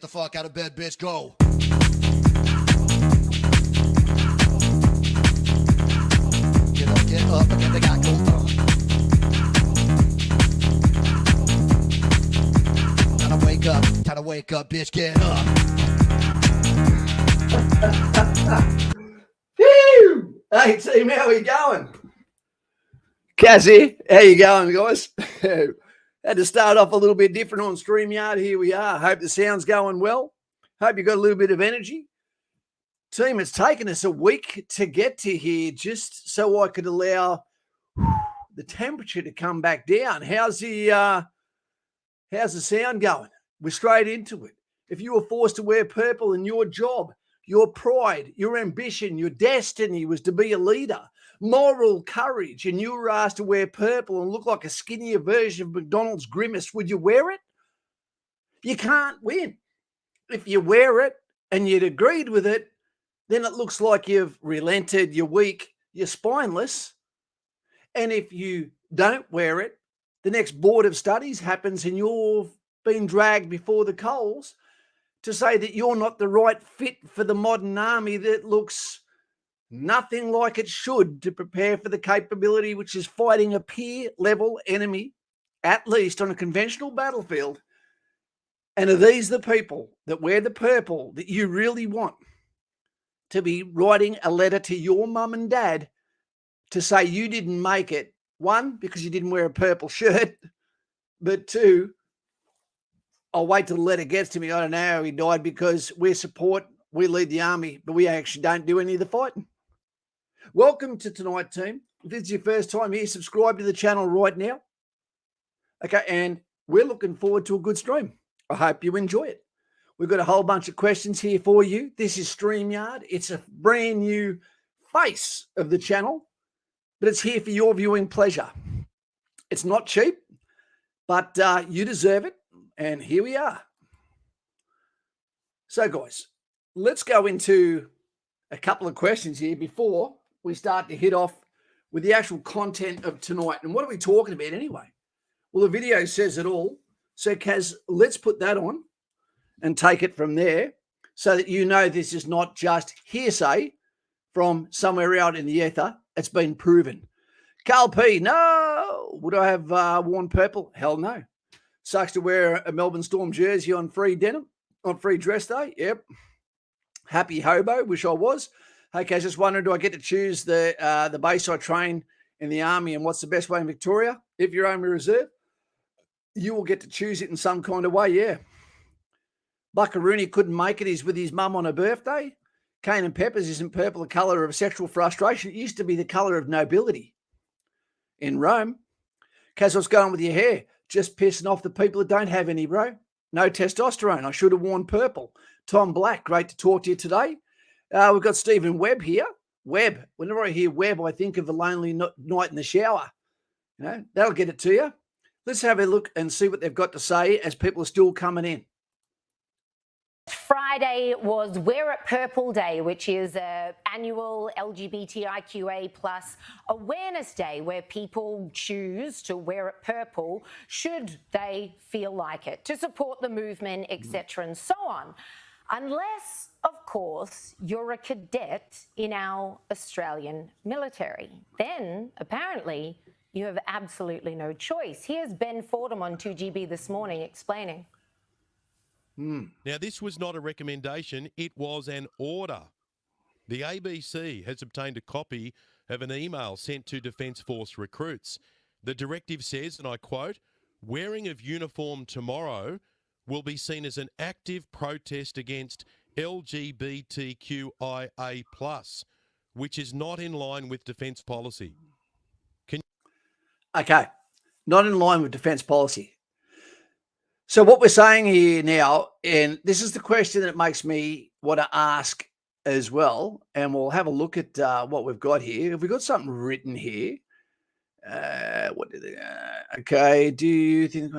the fuck out of bed, bitch. Go. Get up and get the guy go. Time to wake up, bitch. Get up. Phew! Hey team, how are you going? Kazzy, how you going, guys? Had to start off a little bit different on StreamYard. Here we are. Hope the sound's going well. Hope you got a little bit of energy. Team, it's taken us a week to get to here just so I could allow the temperature to come back down. How's the sound going? We're straight into it. If you were forced to wear purple in your job, your pride, your ambition, your destiny was to be a leader, moral courage, and you were asked to wear purple and look like a skinnier version of McDonald's Grimace, would you wear it? You can't win. If you wear it and you'd agreed with it, then it looks like you've relented, you're weak, you're spineless. And if you don't wear it, the next board of studies happens and you've been dragged before the coals to say that you're not the right fit for the modern army that looks nothing like it should to prepare for the capability which is fighting a peer-level enemy, at least on a conventional battlefield. And are these the people that wear the purple that you really want to be writing a letter to your mum and dad to say you didn't make it? One, because you didn't wear a purple shirt, but two, I'll wait till the letter gets to me. I don't know how he died because we support, we lead the army, but we actually don't do any of the fighting. Welcome to tonight, team. If this is your first time here, subscribe to the channel right now. Okay, and we're looking forward to a good stream. I hope you enjoy it. We've got a whole bunch of questions here for you. This is StreamYard. It's a brand new face of the channel, but it's here for your viewing pleasure. It's not cheap, but you deserve it. And here we are. So, guys, let's go into a couple of questions here before we start to hit off with the actual content of tonight. And what are we talking about anyway? Well, the video says it all. So, Kaz, let's put that on and take it from there so that you know this is not just hearsay from somewhere out in the ether. It's been proven. Carl P, no. Would I have worn purple? Hell no. Sucks to wear a Melbourne Storm jersey on free denim, on free dress day. Yep. Happy hobo. Wish I was. Okay, just wondering, do I get to choose the base I train in the army and what's the best way in Victoria? If you're Army Reserve, you will get to choose it in some kind of way, yeah. Buckaroony couldn't make it. He's with his mum on her birthday. Cane and Peppers isn't purple the colour of sexual frustration. It used to be the colour of nobility in Rome. Kaz, what's going on with your hair? Just pissing off the people that don't have any, bro. No testosterone. I should have worn purple. Tom Black, great to talk to you today. We've got Stephen Webb here. Webb. Whenever I hear Webb, I think of a lonely night in the shower. You know, that'll get it to you. Let's have a look and see what they've got to say as people are still coming in. Friday was Wear It Purple Day, which is an annual LGBTIQA plus awareness day where people choose to wear it purple should they feel like it, to support the movement, etc. and so on. Unless, of course, you're a cadet in our Australian military. Then, apparently, you have absolutely no choice. Here's Ben Fordham on 2GB this morning explaining. Now, this was not a recommendation, it was an order. The ABC has obtained a copy of an email sent to Defence Force recruits. The directive says, and I quote, "Wearing of uniform tomorrow will be seen as an active protest against LGBTQIA+, which is not in line with defence policy." Okay, not in line with defence policy. So what we're saying here now, and this is the question that makes me want to ask as well, and we'll have a look at what we've got here. Have we got something written here? What did they? Okay, do you think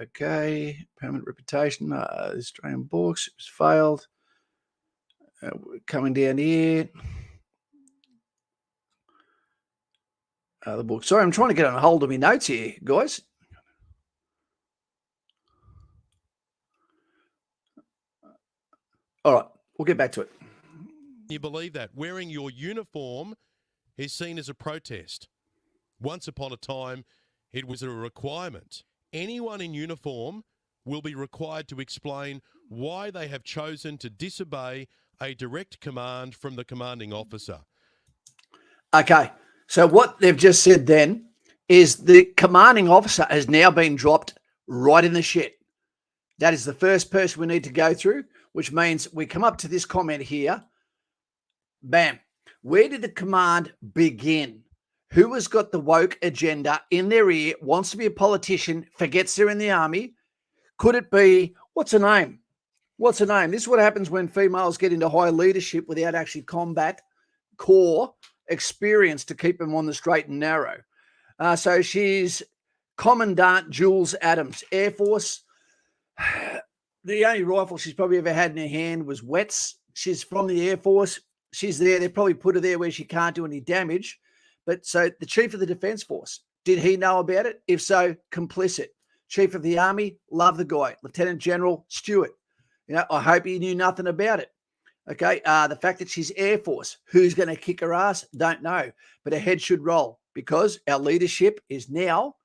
okay, permanent reputation, Australian books, it was failed. Coming down here. The book. Sorry, I'm trying to get on hold of my notes here, guys. All right, we'll get back to it. You believe that wearing your uniform is seen as a protest. Once upon a time, it was a requirement. Anyone in uniform will be required to explain why they have chosen to disobey a direct command from the commanding officer. Okay, so what they've just said then is the commanding officer has now been dropped right in the shit. That is the first person we need to go through, which means we come up to this comment here. Bam. Where did the command begin? Who has got the woke agenda in their ear, wants to be a politician, forgets they're in the army? Could it be, what's her name? What's her name? This is what happens when females get into high leadership without actually combat core experience to keep them on the straight and narrow. So she's Commandant Jules Adams, Air Force. The only rifle she's probably ever had in her hand was Wets. She's from the Air Force. She's there. They probably put her there where she can't do any damage. But so the Chief of the Defence Force, did he know about it? If so, complicit. Chief of the Army, love the guy. Lieutenant General Stewart, I hope he knew nothing about it. Okay, the fact that she's Air Force, who's going to kick her ass? Don't know. But her head should roll because our leadership is now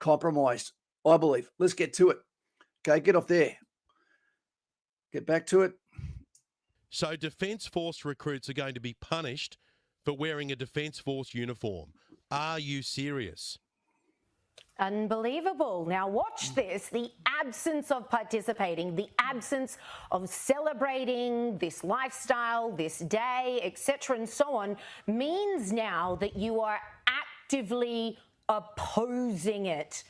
compromised, I believe. Let's get to it. Okay, get off there. Get back to it. So Defence Force recruits are going to be punished for wearing a Defence Force uniform. Are you serious? Unbelievable. Now watch this. The absence of participating, the absence of celebrating this lifestyle, this day, etc. and so on, means now that you are actively opposing it.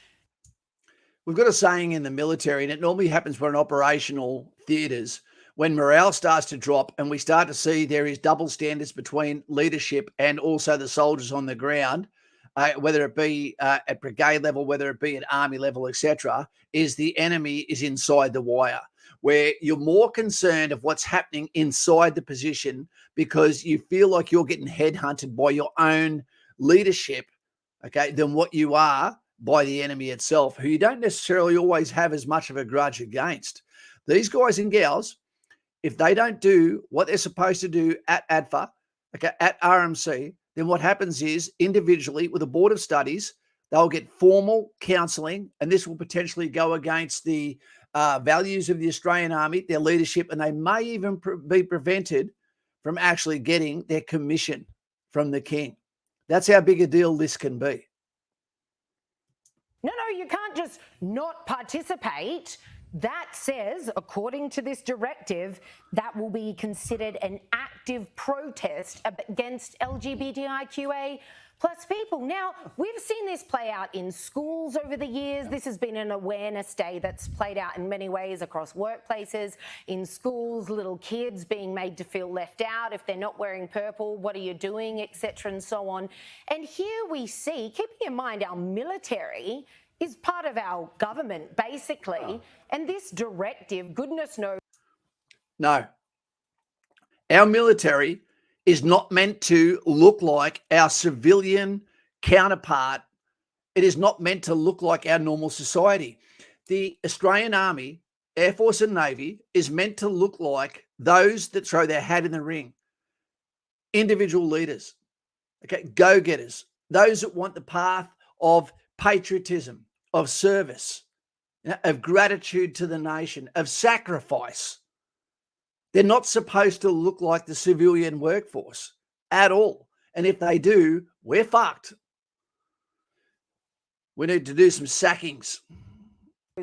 We've got a saying in the military, and it normally happens when operational theatres, when morale starts to drop and we start to see there is double standards between leadership and also the soldiers on the ground, whether it be at brigade level, whether it be at army level, etc., is the enemy is inside the wire, where you're more concerned of what's happening inside the position because you feel like you're getting headhunted by your own leadership, okay, than what you are by the enemy itself, who you don't necessarily always have as much of a grudge against. These guys and gals, if they don't do what they're supposed to do at ADFA, okay, at RMC, then what happens is individually with a board of studies, they'll get formal counselling, and this will potentially go against the values of the Australian Army, their leadership, and they may even be prevented from actually getting their commission from the King. That's how big a deal this can be. No, you can't just not participate. That says, according to this directive, that will be considered an active protest against LGBTIQA plus people. Now, we've seen this play out in schools over the years. This has been an awareness day that's played out in many ways across workplaces, in schools, little kids being made to feel left out if they're not wearing purple, what are you doing, etc. and so on. And here we see, keeping in mind our military is part of our government, basically. And this directive, goodness knows. No. Our military is not meant to look like our civilian counterpart. It is not meant to look like our normal society. The Australian Army, Air Force and Navy is meant to look like those that throw their hat in the ring. Individual leaders, okay, go-getters, those that want the path of patriotism, of service, of gratitude to the nation, of sacrifice. They're not supposed to look like the civilian workforce at all. And if they do, we're fucked. We need to do some sackings.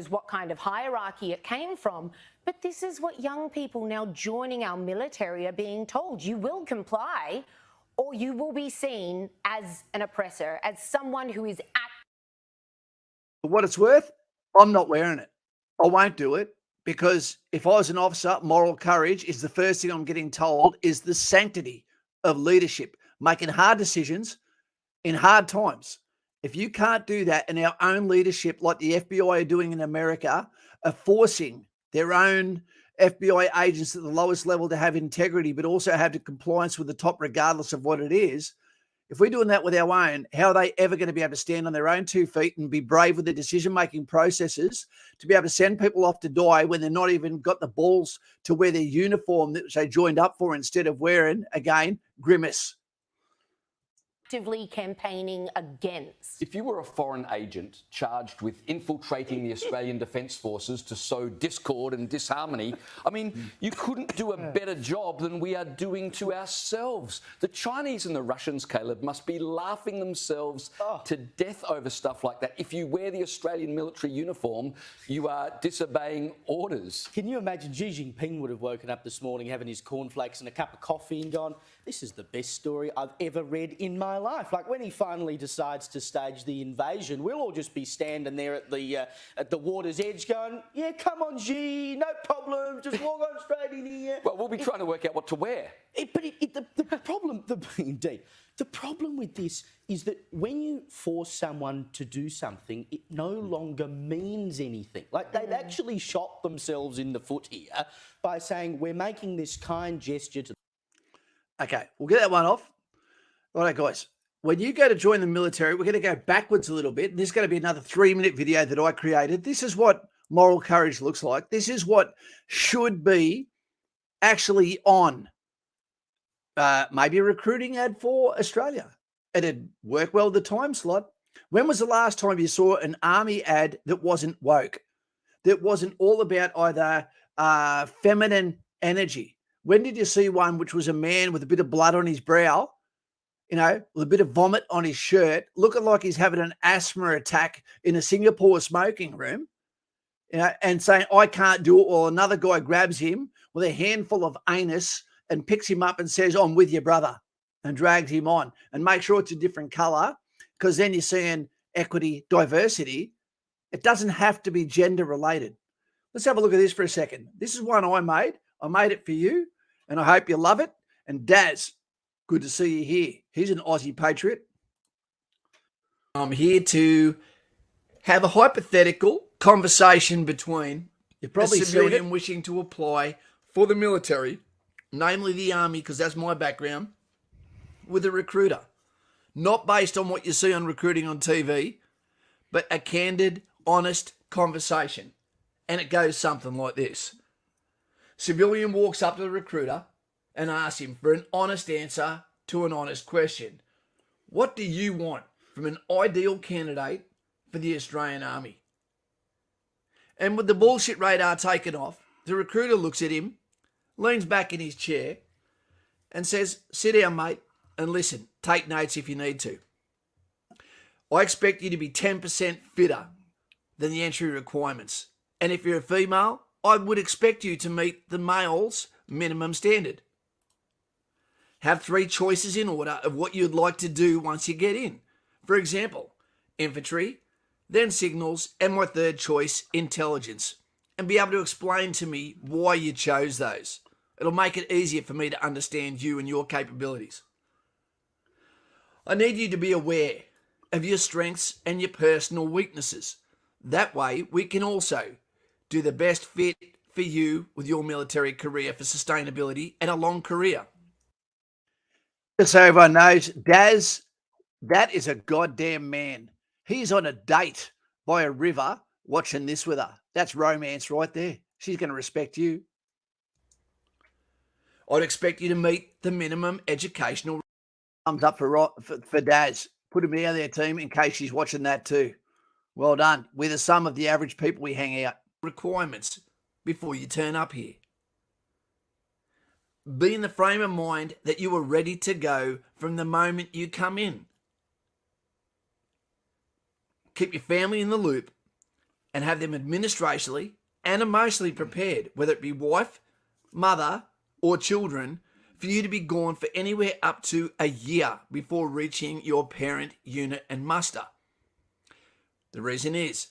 What kind of hierarchy it came from. But this is what young people now joining our military are being told. You will comply or you will be seen as an oppressor, as someone who is For what it's worth, I'm not wearing it. I won't do it because if I was an officer, moral courage is the first thing I'm getting told is the sanctity of leadership, making hard decisions in hard times. If you can't do that and our own leadership, like the FBI are doing in America, are forcing their own FBI agents at the lowest level to have integrity, but also have the compliance with the top regardless of what it is, If we're doing that with our own, how are they ever going to be able to stand on their own 2 feet and be brave with the decision-making processes to be able to send people off to die when they're not even got the balls to wear their uniform that they joined up for instead of wearing, again, grimace? Actively campaigning against. If you were a foreign agent charged with infiltrating the Australian Defence Forces to sow discord and disharmony, I mean, you couldn't do a better job than we are doing to ourselves. The Chinese and the Russians, Caleb, must be laughing themselves to death over stuff like that. If you wear the Australian military uniform, you are disobeying orders. Can you imagine Xi Jinping would have woken up this morning having his cornflakes and a cup of coffee and gone, this is the best story I've ever read in my life. Like when he finally decides to stage the invasion, we'll all just be standing there at the water's edge going, yeah, come on, Xi, no problem, just walk on straight in here. Well, we'll be trying to work out what to wear. The problem with this is that when you force someone to do something, it no longer means anything. Like they've actually shot themselves in the foot here by saying we're making this kind gesture to. Okay, we'll get that one off. All right, guys. When you go to join the military, we're going to go backwards a little bit. This is going to be another 3-minute video that I created. This is what moral courage looks like. This is what should be actually on maybe a recruiting ad for Australia. It'd work well the time slot. When was the last time you saw an army ad that wasn't woke, that wasn't all about either feminine energy? When did you see one which was a man with a bit of blood on his brow, you know, with a bit of vomit on his shirt, looking like he's having an asthma attack in a Singapore smoking room, you know, and saying, I can't do it, or another guy grabs him with a handful of anus and picks him up and says, I'm with your brother, and drags him on, and make sure it's a different color, because then you're seeing equity, diversity. It doesn't have to be gender related. Let's have a look at this for a second. This is one I made. I made it for you, and I hope you love it. And Daz, good to see you here. He's an Aussie patriot. I'm here to have a hypothetical conversation between a civilian wishing to apply for the military, namely the army, because that's my background, with a recruiter. Not based on what you see on recruiting on TV, but a candid, honest conversation. And it goes something like this. Civilian walks up to the recruiter and asks him for an honest answer to an honest question. What do you want from an ideal candidate for the Australian Army? And with the bullshit radar taken off, the recruiter looks at him, leans back in his chair and says, sit down, mate, and listen. Take notes if you need to. I expect you to be 10% fitter than the entry requirements. And if you're a female, I would expect you to meet the male's minimum standard. Have 3 choices in order of what you'd like to do once you get in. For example, infantry, then signals, and my third choice, intelligence. And be able to explain to me why you chose those. It'll make it easier for me to understand you and your capabilities. I need you to be aware of your strengths and your personal weaknesses. That way, we can also do the best fit for you with your military career for sustainability and a long career. Just so everyone knows, Daz, that is a goddamn man. He's on a date by a river watching this with her. That's romance right there. She's going to respect you. I'd expect you to meet the minimum educational. Thumbs up for Daz. Put him down there, team, in case she's watching that too. Well done. We're the sum of the average people we hang out. Requirements before you turn up here. Be in the frame of mind that you are ready to go from the moment you come in. Keep your family in the loop and have them administratively and emotionally prepared, whether it be wife, mother, or children, for you to be gone for anywhere up to a year before reaching your parent unit and muster. The reason is,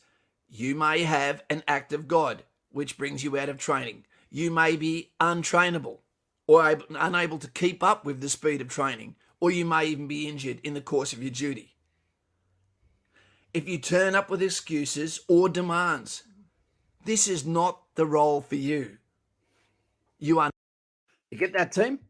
you may have an act of God, which brings you out of training. You may be untrainable or unable to keep up with the speed of training, or you may even be injured in the course of your duty. If you turn up with excuses or demands, this is not the role for you. You get that, team?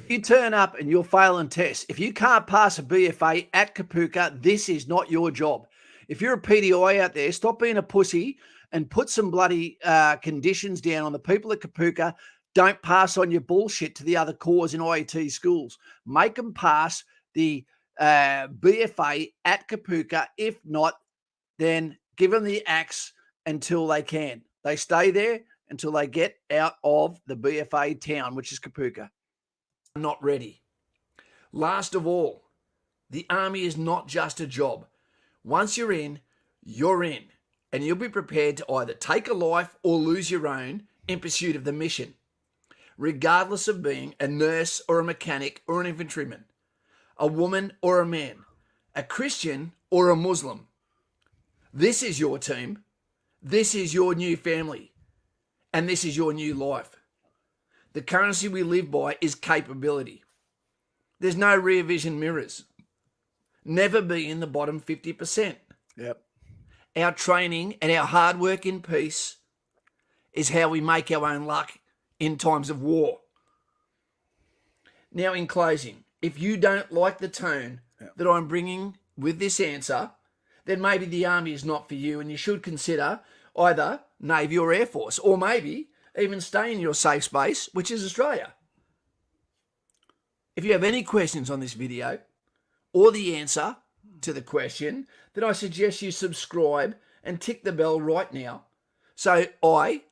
If you turn up and you're failing tests, if you can't pass a BFA at Kapuka, this is not your job. If you're a PDI out there, stop being a pussy and put some bloody conditions down on the people at Kapuka. Don't pass on your bullshit to the other cores in IET schools. Make them pass the BFA at Kapuka. If not, then give them the axe until they can. They stay there until they get out of the BFA town, which is Kapuka. Not ready. Last of all, the army is not just a job. Once you're in, and you'll be prepared to either take a life or lose your own in pursuit of the mission, regardless of being a nurse or a mechanic or an infantryman, a woman or a man, a Christian or a Muslim. This is your team. This is your new family. And this is your new life. The currency we live by is capability. There's no rear vision mirrors. Never be in the bottom 50%. Yep. Our training and our hard work in peace is how we make our own luck in times of war. Now, in closing, if you don't like the tone that I'm bringing with this answer, then maybe the army is not for you and you should consider either Navy or Air Force, or maybe even stay in your safe space, which is Australia. If you have any questions on this video or the answer to the question, then I suggest you subscribe and tick the bell right now. So I,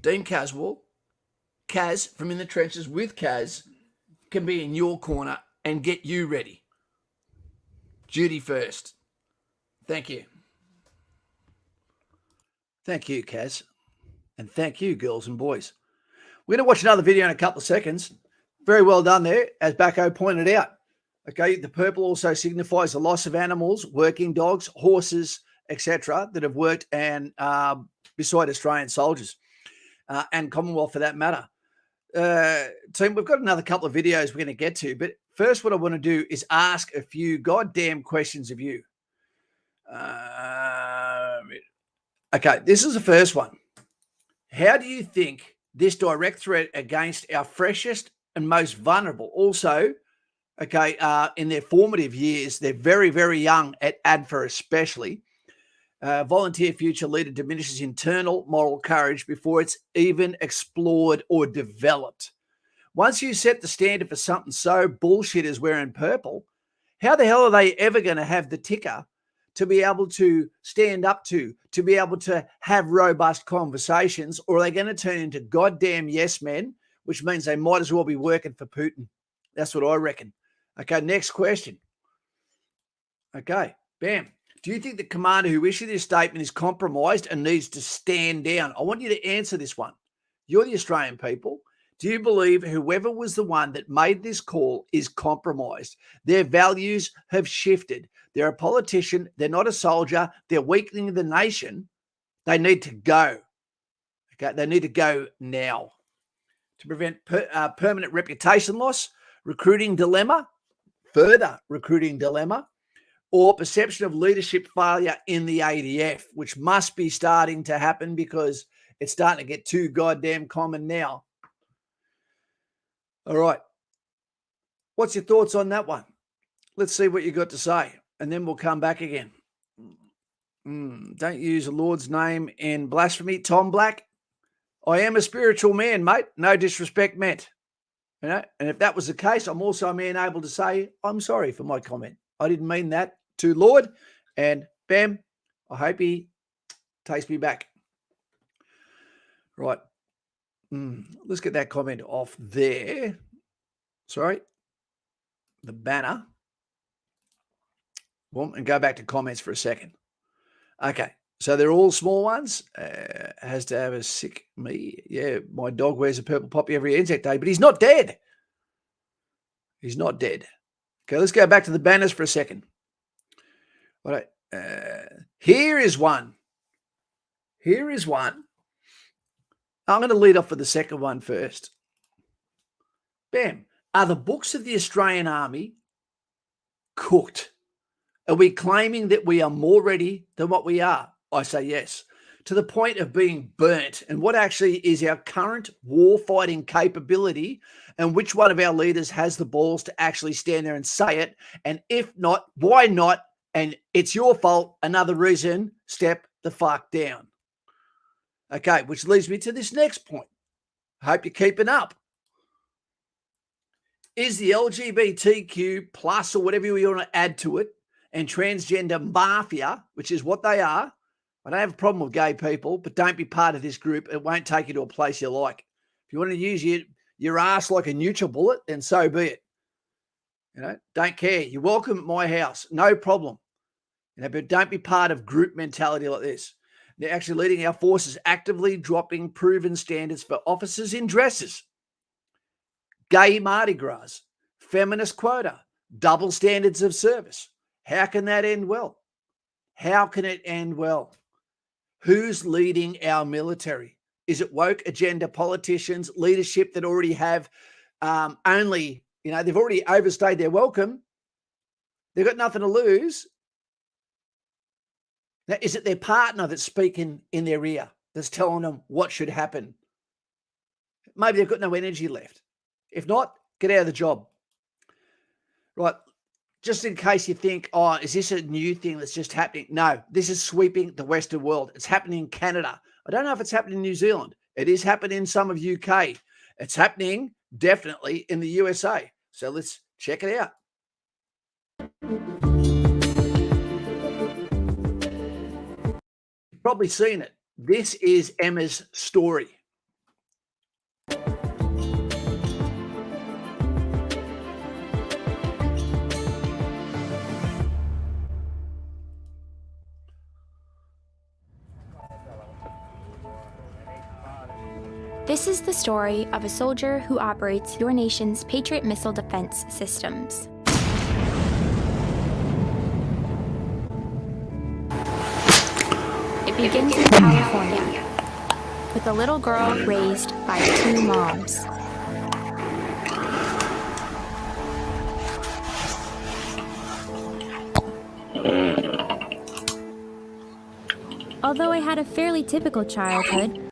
Dean Caswell, Kaz from In the Trenches with Kaz, can be in your corner and get you ready. Duty first. Thank you. Thank you, Kaz. And thank you, girls and boys. We're going to watch another video in a couple of seconds. Very well done there, as Bacco pointed out. Okay, the purple also signifies the loss of animals, working dogs, horses, etc., that have worked and beside Australian soldiers and Commonwealth for that matter. Team, we've got another couple of videos we're going to get to, but first what I want to do is ask a few goddamn questions of you. Okay, this is the first one. How do you think this direct threat against our freshest and most vulnerable, also, okay, in their formative years, they're very, very young at ADFA especially, volunteer future leader diminishes internal moral courage before it's even explored or developed. Once you set the standard for something so bullshit as wearing purple, how the hell are they ever going to have the ticker to be able to stand up to be able to have robust conversations, or are they going to turn into goddamn yes men, which means they might as well be working for Putin? That's what I reckon. Okay, next question. Okay, bam. Do you think the commander who issued this statement is compromised and needs to stand down? I want you to answer this one. You're the Australian people. Do you believe whoever was the one that made this call is compromised? Their values have shifted. They're a politician. They're not a soldier. They're weakening the nation. They need to go. Okay, they need to go now. To prevent permanent reputation loss, recruiting dilemma, further recruiting dilemma, or perception of leadership failure in the ADF, which must be starting to happen because it's starting to get too goddamn common now. All right. What's your thoughts on that one? Let's see what you got to say, and then we'll come back again. Don't use the Lord's name in blasphemy. Tom Black, I am a spiritual man, mate. No disrespect meant. You know, and if that was the case, I'm also a man able to say, I'm sorry for my comment. I didn't mean that to Lord. And bam, I hope he takes me back. Right. Let's get that comment off there. Sorry. The banner. Boom, and go back to comments for a second. Okay. So they're all small ones. Has to have a sick me. Yeah, my dog wears a purple poppy every Anzac Day, but he's not dead. He's not dead. Okay, let's go back to the banners for a second. All right. Here is one. Here is one. I'm going to lead off with the second one first. Bam. Are the books of the Australian Army cooked? Are we claiming that we are more ready than what we are? I say yes. To the point of being burnt. And what actually is our current war fighting capability And which one of our leaders has the balls to actually stand there and say it? And if not, why not? And it's your fault. Another reason, step the fuck down. Okay, which leads me to this next point. I hope you're keeping up. Is the LGBTQ plus, or whatever you want to add to it, and transgender mafia, which is what they are. I don't have a problem with gay people, but don't be part of this group. It won't take you to a place you like. If you want to use your ass like a NutriBullet, then so be it. Don't care. You're welcome at my house. No problem. But don't be part of group mentality like this. They're actually leading our forces, actively dropping proven standards for officers in dresses. Gay Mardi Gras, feminist quota, double standards of service. How can that end well? How can it end well? Who's leading our military? Is it woke agenda politicians, leadership that already have they've already overstayed their welcome. They've got nothing to lose. Now, is it their partner that's speaking in their ear, that's telling them what should happen? Maybe they've got no energy left. If not, get out of the job. Right. Just in case you think, oh, is this a new thing that's just happening? No, this is sweeping the Western world. It's happening in Canada. I don't know if it's happening in New Zealand. It is happening in some of UK. It's happening definitely in the USA. So let's check it out. You've probably seen it. This is Emma's story. This is the story of a soldier who operates your nation's Patriot missile defense systems. It begins in California, with a little girl raised by two moms. Although I had a fairly typical childhood,